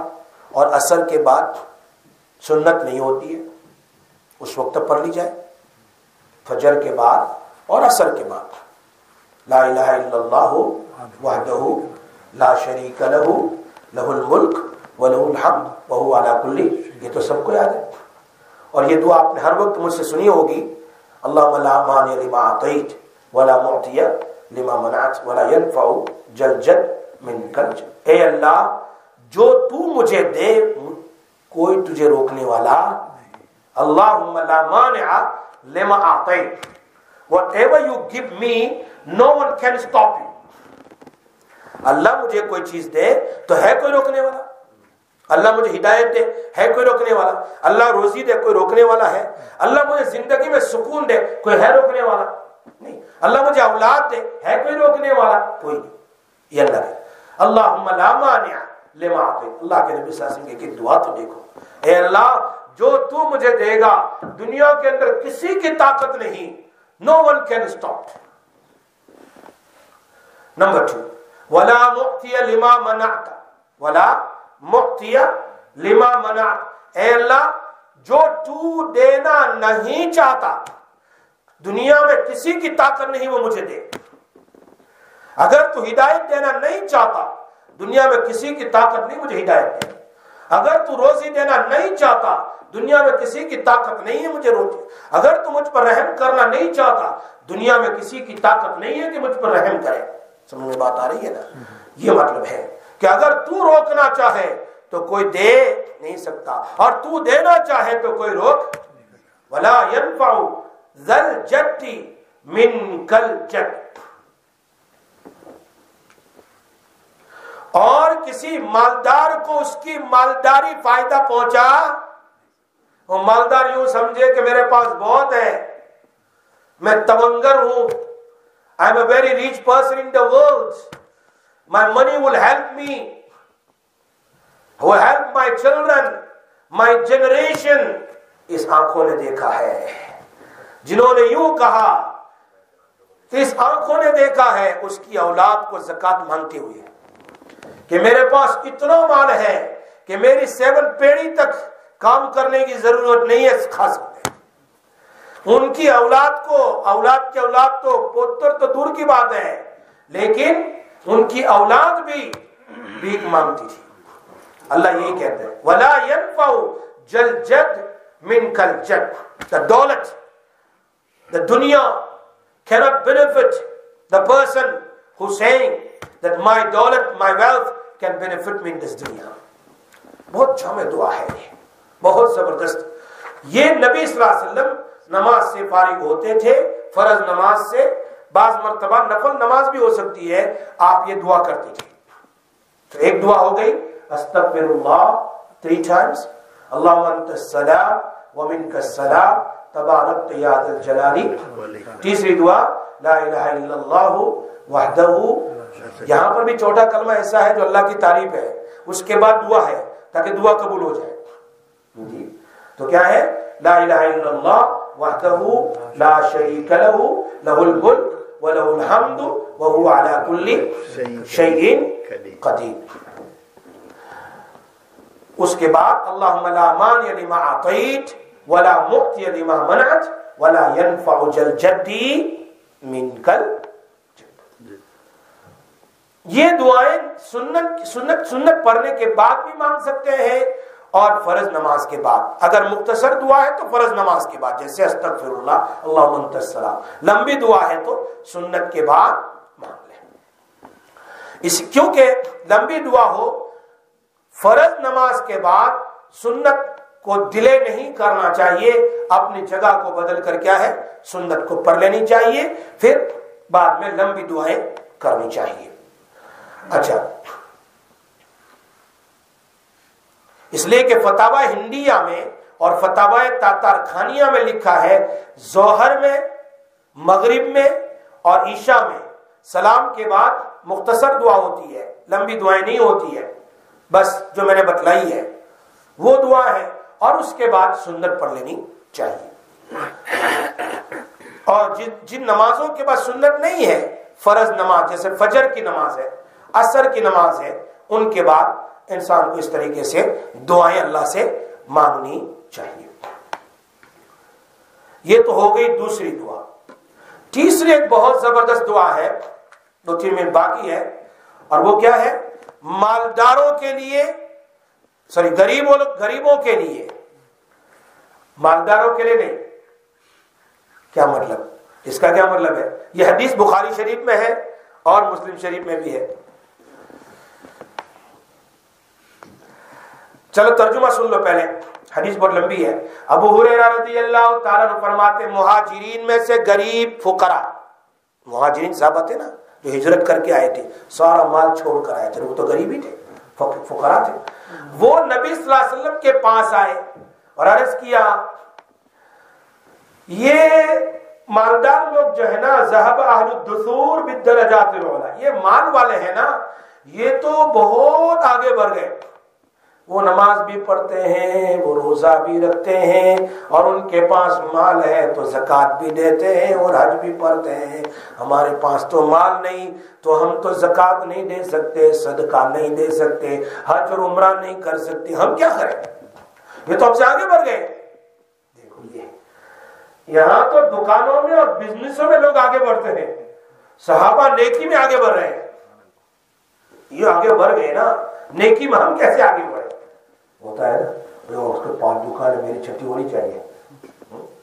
اور عصر کے بعد سنت نہیں ہوتی ہے, اس وقت پڑھ لی جائے. فجر کے بعد اور عصر کے بعد لا الہ الا اللہ وحدہ لا شریک لہ لہ الملک ولہ الحمد وہو علی کل. یہ تو سب کو یاد ہے, اور یہ دعا آپ نے ہر وقت مجھ سے سنی ہوگی. اللہم لا مانع لما اعطیت ولا معطی لما منعت ولا ينفع ذا الجد منک الجد. اے اللہ جو تو مجھے دے کوئی تجھے روکنے والا. اللہم لا مانع لما اعطیت, whatever you give me no one can stop you. اللہ مجھے کوئی چیز دے تو ہے کوئی روکنے والا. اللہ مجھے ہدایت دے ہے کوئی روکنے والا. اللہ روزی دے کوئی روکنے والا ہے. اللہ مجھے زندگی میں سکون دے کوئی ہے روکنے والا نہیں. اللہ مجھے اولاد دے ہے کوئی روکنے والا کوئی نہیں. یہ اللہ ہے. اللہم لا مانع لما اعطیت. اللہ کے نبی صلی اللہ علیہ وسلم کی دعا تو دیکھو. اے اللہ جو تو مجھے دے گا دنیا کے اندر کسی کی طاقت نہیں. No one can stop. Number 2 ولا معطی لما منعت ولا معطی لما منعت. اے اللہ جو تو دینا نہیں چاہتا دنیا میں کسی کی طاقت نہیں وہ مجھے دے. اگر تو ہدایت دینا نہیں چاہتا دنیا میں کسی کی طاقت نہیں مجھے ہدایت دے. اگر تو روزی دینا نہیں چاہتا دنیا میں کسی کی طاقت نہیں ہے مجھے روزی. اگر تو مجھ پر رحم کرنا نہیں چاہتا دنیا میں کسی کی طاقت نہیں ہے کہ مجھ پر رحم کرے. سمجھ میں بات آ رہی ہے نا. یہ مطلب ہے کہ اگر تو روکنا چاہے تو کوئی دے نہیں سکتا, اور تو دینا چاہے تو کوئی روک. ولا ينفع ذا الجد منک الجد. اور کسی مالدار کو اس کی مالداری فائدہ پہنچا. وہ مالدار یوں سمجھے کہ میرے پاس بہت ہے, میں تونگر ہوں, I am a very rich person in the world, my money will help me, will help my children, my generation. اس آنکھوں نے دیکھا ہے جنہوں نے یوں کہا, اس آنکھوں نے دیکھا ہے اس کی اولاد کو زکوٰۃ مانگتے ہوئے کہ میرے پاس اتنا مال ہے کہ میری 7 پیڑھی تک کام کرنے کی ضرورت نہیں ہے, کھا سکتے. ان کی اولاد کو, اولاد کی اولاد تو پوتر تو دور کی بات ہے, لیکن ان کی اولاد بھی بھیک مانگتی تھی. اللہ یہی کہتے ہیں ولا ينفع ذا الجد منک الجد. The دولت The dunya cannot benefit the person who's saying that my daulat, my wealth can benefit me in this dunya. بہت جامع دعا ہے یہ، بہت زبردست. یہ نبی صلی اللہ علیہ وسلم نماز سے فارغ ہوتے تھے، فرض نماز سے، بعض مرتبہ نفل نماز بھی ہو سکتی ہے، آپ یہ دعا کرتے تھے. تو ایک دعا ہو گئی استغفر اللہ 3 times، اللہم انت السلام ومنک السلام تبارکت یا ذا الجلال. تیسری دعا لا الہ الا اللہ وحدہ، یہاں پر بھی چھوٹا کلمہ ایسا ہے جو اللہ کی تعریف ہے، اس کے بعد دعا ہے تاکہ دعا قبول ہو جائے. جی تو کیا ہے؟ لا الہ الا اللہ وحدہ لا شریک لہ لہ الملک ولہ الحمد وہو علی کل شیء قدیر. اس کے بعد اللہم لا مانع لما اعطیت ولا معطی لما منعت ولا ينفع ذا الجد منک الجد. یہ دعائیں سنت پڑھنے کے بعد بھی مانگ سکتے ہیں اور فرض نماز کے بعد. اگر مختصر دعا ہے تو فرض نماز کے بعد، جیسے استغفر اللہ اللہم انت السلام. لمبی دعا ہے تو سنت کے بعد مانگ لیں. کیونکہ لمبی دعا ہو، فرض نماز کے بعد سنت کو ڈیلے نہیں کرنا چاہیے، اپنی جگہ کو بدل کر کیا ہے سنت کو پڑھ لینی چاہیے، پھر بعد میں لمبی دعائیں کرنی چاہیے. اچھا، اس لیے کہ فتاوی ہندیہ میں اور فتاوی تاتار خانیہ میں لکھا ہے ظہر میں، مغرب میں اور عشاء میں سلام کے بعد مختصر دعا ہوتی ہے، لمبی دعائیں نہیں ہوتی ہے. بس جو میں نے بتلائی ہے وہ دعا ہے، اور اس کے بعد سنت پڑھ لینی چاہیے. اور جن نمازوں کے بعد سنت نہیں ہے، فرض نماز جیسے فجر کی نماز ہے، عصر کی نماز ہے، ان کے بعد انسان کو اس طریقے سے دعائیں اللہ سے مانگنی چاہیے. یہ تو ہو گئی دوسری دعا. تیسری ایک بہت زبردست دعا ہے، 2-3 منٹ باقی ہے، اور وہ کیا ہے؟ مالداروں کے لیے، غریبوں کے لیے، مالداروں کے لیے نہیں. کیا مطلب؟ اس کا کیا مطلب ہے؟ یہ حدیث بخاری شریف میں ہے اور مسلم شریف میں بھی ہے. چلو ترجمہ سن لو پہلے، حدیث بہت لمبی ہے. ابو ہریرہ رضی اللہ تعالیٰ عنہ فرماتے مہاجرین میں سے غریب فقراء، مہاجرین صحابہ تھے نا جو ہجرت کر کے آئے تھے، سارا مال چھوڑ کر آئے تھے، وہ تو غریب ہی تھے، فقراء تھے. وہ نبی صلی اللہ علیہ وسلم کے پاس آئے اور عرض کیا یہ مالدار لوگ جو ہے نا، ذهب اہل الدثور بالدرجات العلی، یہ مال والے ہیں نا، یہ تو بہت آگے بڑھ گئے. وہ نماز بھی پڑھتے ہیں، وہ روزہ بھی رکھتے ہیں، اور ان کے پاس مال ہے تو زکوٰۃ بھی دیتے ہیں اور حج بھی پڑھتے ہیں. ہمارے پاس تو مال نہیں، تو ہم تو زکوٰۃ نہیں دے سکتے، صدقہ نہیں دے سکتے، حج اور عمرہ نہیں کر سکتے، ہم کیا کریں؟ یہ تو ہم سے آگے بڑھ گئے. دیکھو یہ یہاں تو دکانوں میں اور بزنسوں میں لوگ آگے بڑھتے ہیں، صحابہ نیکی میں آگے بڑھ رہے ہیں. یہ آگے بڑھ گئے نا، نیکی میں ہم کیسے آگے بڑھے؟ ہوتا ہے نا، اس کے 5 دکان ہے، میری چھٹی ہونی چاہیے،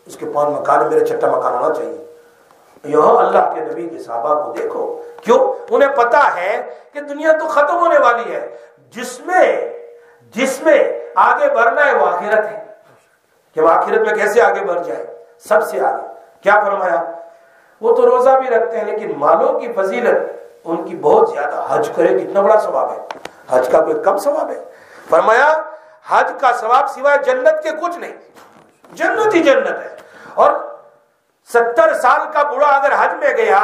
اس کے 5 مکان ہے، میرا چھٹا مکان ہونا چاہیے. یہاں اللہ کے نبی کے صحابہ کو دیکھو، کیوں؟ انہیں پتا ہے کہ دنیا تو ختم ہونے والی ہے، جس میں آگے بڑھنا ہے وہ آخرت ہے، کہ وہ آخرت میں کیسے آگے بڑھ جائے سب سے آگے. کیا فرمایا؟ وہ تو روزہ بھی رکھتے ہیں لیکن مالوں کی فضیلت ان کی بہت زیادہ. حج کرے کتنا بڑا ثواب ہے، حج کا کوئی کم ثواب ہے؟ فرمایا حج کا ثواب سوائے جنت کے کچھ نہیں، جنت ہی جنت ہے. اور 70 سال کا بوڑھا اگر حج میں گیا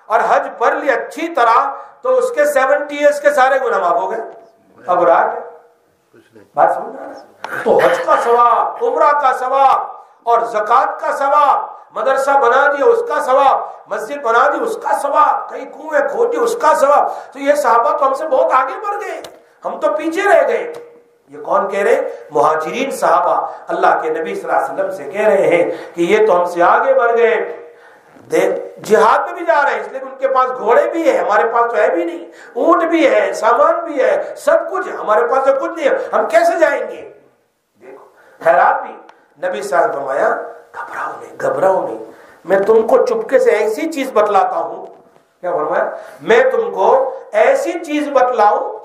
اور حج پڑھ لی اچھی طرح تو اس کے 70 ایئرس کے سارے گناہ معاف ہو گئے. اب راج بات سمجھ رہا ہے؟ تو حج کا ثواب، عمرہ کا ثواب اور زکوٰۃ کا ثواب، مدرسہ بنا دیا اس کا ثواب، مسجد بنا دی اس کا ثواب، کئی کنویں کھودی اس کا ثواب. تو یہ صحابہ تو ہم سے بہت آگے بڑھ گئے، ہم تو پیچھے رہ گئے. یہ کون کہہ رہے؟ مہاجرین صحابہ اللہ کے نبی صلی اللہ علیہ وسلم سے کہہ رہے ہیں کہ یہ تو ہم سے آگے بڑھ گئے. جہاد میں بھی جا رہے ہیں، اس لیے ان کے پاس گھوڑے بھی ہے، ہمارے پاس تو ہے بھی نہیں، اونٹ بھی ہے، سامان بھی ہے، سب کچھ ہے، ہمارے پاس تو کچھ نہیں ہے، ہم کیسے جائیں گے؟ دیکھو خیرات بھی نبی صلی اللہ علیہ وسلم فرمایا گھبراؤ نہیں، میں تم کو چپکے سے ایسی چیز بتلاتا ہوں، کیا فرمایا؟ میں تم کو ایسی چیز بتلاؤں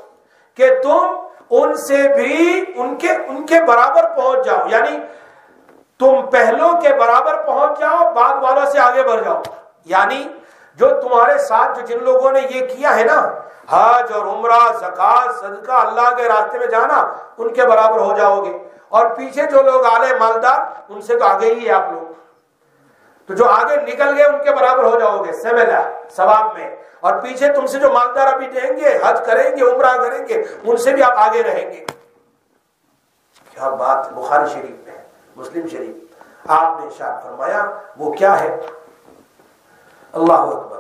کہ تم ان سے بھی ان کے برابر پہنچ جاؤ، یعنی تم پہلوں کے برابر پہنچ جاؤ، بعد والوں سے آگے بڑھ جاؤ. یعنی جو تمہارے ساتھ جن لوگوں نے یہ کیا ہے نا، حج اور عمرہ، زکوٰۃ، صدقہ، اللہ کے راستے میں جانا، ان کے برابر ہو جاؤ گے. اور پیچھے جو لوگ اعلی مالدار، ان سے تو آگے ہی ہے آپ لوگ، تو جو آگے نکل گئے ان کے برابر ہو جاؤ گے سمیلا ثواب میں. اور پیچھے تم سے جو مالدار ابھی دیں گے، حج کریں گے، عمرہ کریں گے، ان سے بھی آپ آگے رہیں گے. کیا بات! بخاری شریف میں ہے، مسلم شریف، آپ نے ارشاد فرمایا وہ کیا ہے؟ اللہ اکبر.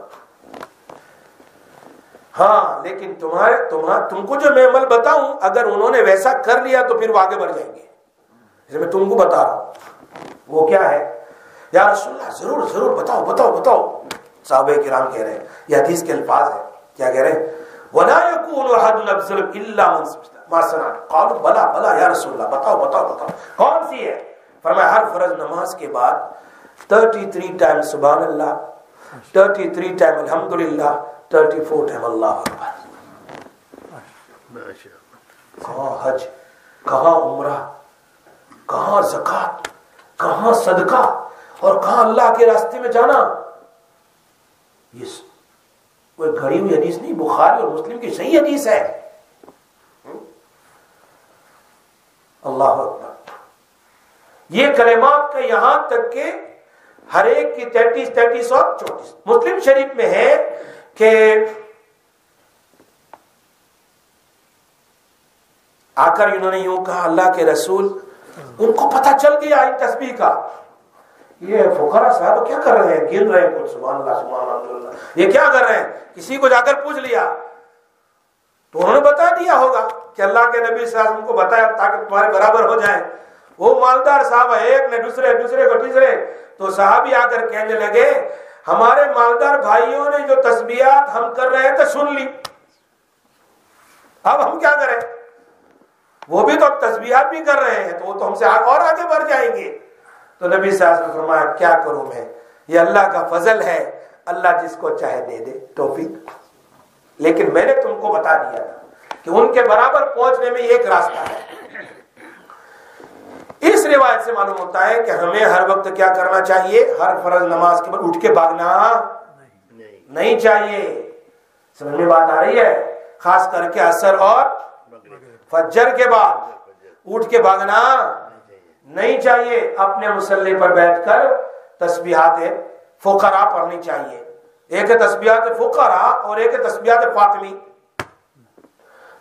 ہاں لیکن تم کو جو میں عمل بتاؤں، اگر انہوں نے ویسا کر لیا تو پھر وہ آگے بڑھ جائیں گے. جیسے میں تم کو بتا رہا ہوں، وہ کیا ہے؟ یا رسول اللہ ضرور ضرور بتاؤ بتاؤ بتاؤ. صحابہ کرام کہہ رہے ہیں، یہ حدیث کے الفاظ ہیں، کیا کہہ رہے ہیں؟ وَلَا يَكُونُ أَحَدٌ أَفْضَلَ إِلَّا مَنْ مَا صَنَعَ. قالوا بلا بلا یا رسول اللہ، بتاؤ بتاؤ بتاؤ. کون سی ہے؟ فرمایا ہر فرض نماز کے بعد 33 ٹائم سبحان اللہ، 33 ٹائم الحمدللہ، 34 ٹائم اللہ اکبر. کہاں حج، کہاں عمرہ، کہاں زکوٰۃ، کہاں صدقہ، اور کہاں اللہ کے راستے میں جانا. یہ کوئی گھڑی ہوئی حدیث نہیں، بخاری اور مسلم کی صحیح حدیث ہے. اللہ اکبر. یہ کلمات کا یہاں تک کہ ہر ایک کی 33 اور 34. مسلم شریف میں ہے کہ آ کر انہوں نے یوں کہا، اللہ کے رسول، ان کو پتہ چل گیا ان تسبیح کا. یہ فقراء صاحب کیا کر رہے ہیں؟ گن رہے ہیں کچھ، سبحان اللہ سبحان اللہ، یہ کیا کر رہے ہیں؟ کسی کو جا کر پوچھ لیا تو انہوں نے بتا دیا ہوگا کہ اللہ کے نبی صلی اللہ علیہ وسلم کو بتایا تاکہ تمہارے برابر ہو جائیں. وہ مالدار صاحب ایک نے دوسرے کو تیسرے، تو صحابی آ کر کہنے لگے ہمارے مالدار بھائیوں نے جو تسبیحات ہم کر رہے تھے سن لی، اب ہم کیا کریں؟ وہ بھی تو اب تسبیحات بھی کر رہے ہیں، تو وہ تو ہم سے اور آگے بڑھ جائیں گے. تو نبی صلی اللہ علیہ وسلم نے فرمایا کیا کروں میں، یہ اللہ کا فضل ہے، اللہ جس کو چاہے دے دے توفیق. لیکن میں نے تم کو بتا دیا تھا کہ ان کے برابر پہنچنے میں ایک راستہ ہے. اس روایت سے معلوم ہوتا ہے کہ ہمیں ہر وقت کیا کرنا چاہیے؟ ہر فرض نماز کے بعد اٹھ کے بھاگنا نہیں چاہیے. سمجھ میں بات آ رہی ہے؟ خاص کر کے عصر اور فجر کے بعد اٹھ کے بھاگنا نہیں چاہیے. اپنے مصلی پر بیٹھ کر تسبیحات فقراء پڑھنی چاہیے. ایک ہے تسبیحات فقراء اور ایک ہے تسبیحات فاطمی.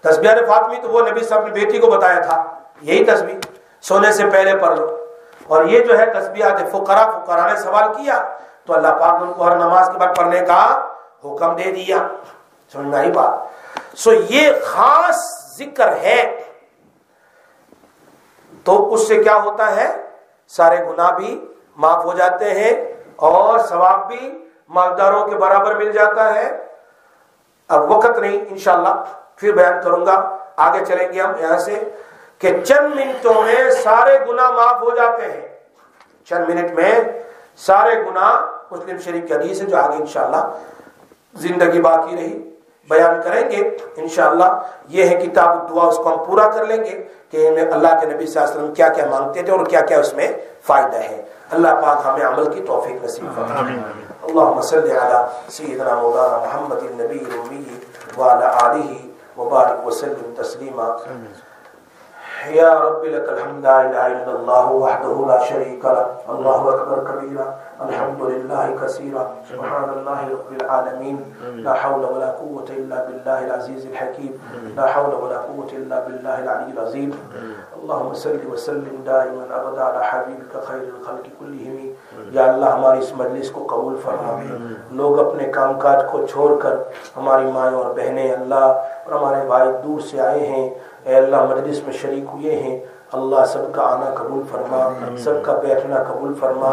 تسبیحات فاطمی تو وہ نبی صاحب نے بیٹی کو بتایا تھا، یہی تسبیح سونے سے پہلے پڑھ لو. اور یہ جو ہے تسبیحات فقراء نے سوال کیا تو اللہ پاک نے ان کو ہر نماز کے بعد پڑھنے کا حکم دے دیا. سمجھ میں آئی بات؟ سو یہ خاص ذکر ہے، تو اس سے کیا ہوتا ہے؟ سارے گناہ بھی معاف ہو جاتے ہیں اور ثواب بھی مالداروں کے برابر مل جاتا ہے. اب وقت نہیں، انشاءاللہ پھر بیان کروں گا. آگے چلیں گے ہم یہاں سے کہ چند منٹوں میں سارے گناہ معاف ہو جاتے ہیں. چند منٹ میں سارے گناہ، مسلم شریف کی حدیث ہے جو آگے انشاءاللہ زندگی باقی رہی بیان کریں گے انشاءاللہ. یہ ہے کتاب الدعا، اس کو ہم پورا کر لیں گے کہ اللہ کے نبی صلی اللہ علیہ وسلم کیا کیا مانگتے تھے اور کیا کیا اس میں فائدہ ہے. اللہ پاک ہمیں عمل کی توفیق نصیب فرمائے. اللهم صل على سيدنا مولانا محمد النبي الأمي وعلى آله وبارك وسلم تسليما. يا رب لك الحمد لا إله إلا الله وحده لا شريك له، الله أكبر كبيرا، الحمد لله كثيرا، سبحان الله رب العالمين، لا حول ولا قوة إلا بالله العزيز الحكيم، لا حول ولا قوة إلا بالله العلي العظيم. اللهم صل وسلم دائما أبدا على حبيبك خير الخلق كلهم. یا اللہ ہماری اس مجلس کو قبول فرما. لوگ اپنے کام کاج کو چھوڑ کر، ہماری مائیں اور بہنیں اللہ اور ہمارے بھائی دور سے آئے ہیں، اے اللہ مجلس میں شریک ہوئے ہیں. اللہ سب کا آنا قبول فرما، سب کا بیٹھنا قبول فرما،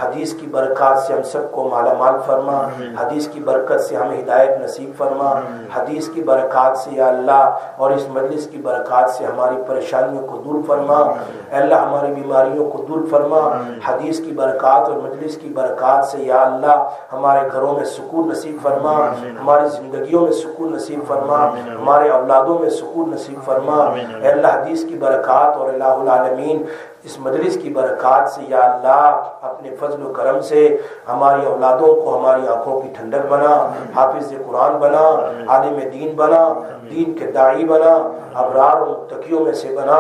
حدیث کی برکات سے ہم سب کو مالا مال فرما، حدیث کی برکت سے ہمیں ہدایت نصیب فرما، حدیث کی برکات سے یا اللہ اور اس مجلس کی برکات سے ہماری پریشانیوں کو دور فرما، اے اللہ ہماری بیماریوں کو دور فرما، حدیث کی برکات اور مجلس کی برکات سے یا اللہ ہمارے گھروں میں سکون نصیب فرما، ہماری زندگیوں میں سکون نصیب فرما، ہمارے اولادوں میں سکون نصیب فرما، اے اللہ حدیث کی برکات اور الہ العالمین اس مجلس کی برکات سے یا اللہ اپنے فضل و کرم سے ہماری اولادوں کو ہماری آنکھوں کی ٹھنڈک بنا، حافظ قرآن بنا، عالم دین بنا، دین کے داعی بنا، ابرار و متقیوں میں سے بنا،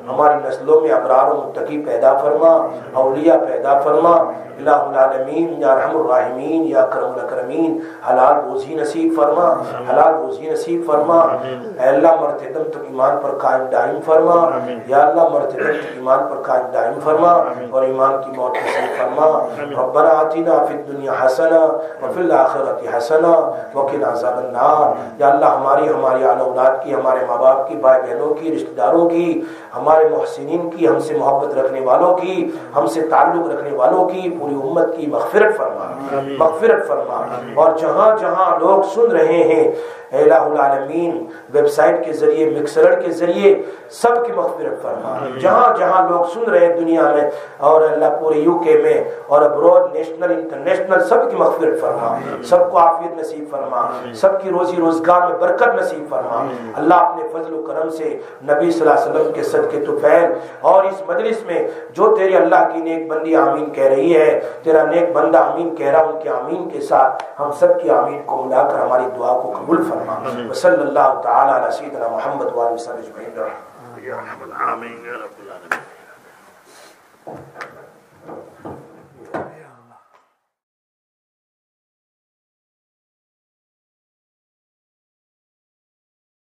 ہماری نسلوں میں ابرار و متقی پیدا فرما، اولیاء پیدا فرما، الہ العالمین یا رحم الراحمین یا کرم الاکرمین حلال روزی نصیب فرما، حلال روزی نصیب فرما، اے اللہ مرتے دم تک ایمان پر قائم دائم فرما، یا اللہ مرتے دم تک ایمان پر قائم دائم فرما اور ایمان کی موت نصیب فرما، ربنا آتنا فی الدنیا حسنہ وفی الآخرۃ حسنہ وقنا عذاب النار، یا اللہ ہماری آل اولاد کی، ہمارے ماں باپ کی، بھائی بہنوں کی، رشتہ داروں کی، ہمارے محسنین کی، ہم سے محبت رکھنے والوں کی، ہم سے تعلق رکھنے والوں کی، پوری امت کی مغفرت فرما، مغفرت فرما، اور جہاں جہاں لوگ سن رہے ہیں اے الہ العالمین ویب سائٹ کے ذریعے، مکسر کے ذریعے سب کی مغفرت فرما، جہاں جہاں لوگ سن رہے ہیں دنیا میں اور اللہ پورے یو کے میں اور ابروڈ، نیشنل انٹرنیشنل، سب کی مغفرت فرما، سب کو عافیت نصیب فرما، سب کی روزی روزگار میں برکت نصیب فرما، اللہ اپنے فضل و کرم سے نبی صلی اللہ علیہ وسلم کے صدقے طفیل اور اس مجلس میں جو تیرے اللہ کی نیک بندی آمین کہہ رہی ہے، تیرا نیک بندہ آمین کہہ رہا، ان کے آمین کے ساتھ ہم سب کی آمین کو ملا کر ہماری دعا کو قبول فرما، وصلی اللہ تعالی علی سیدنا محمد وآلہ وصحبہ اجمعین۔ آمین یا رب العالمین۔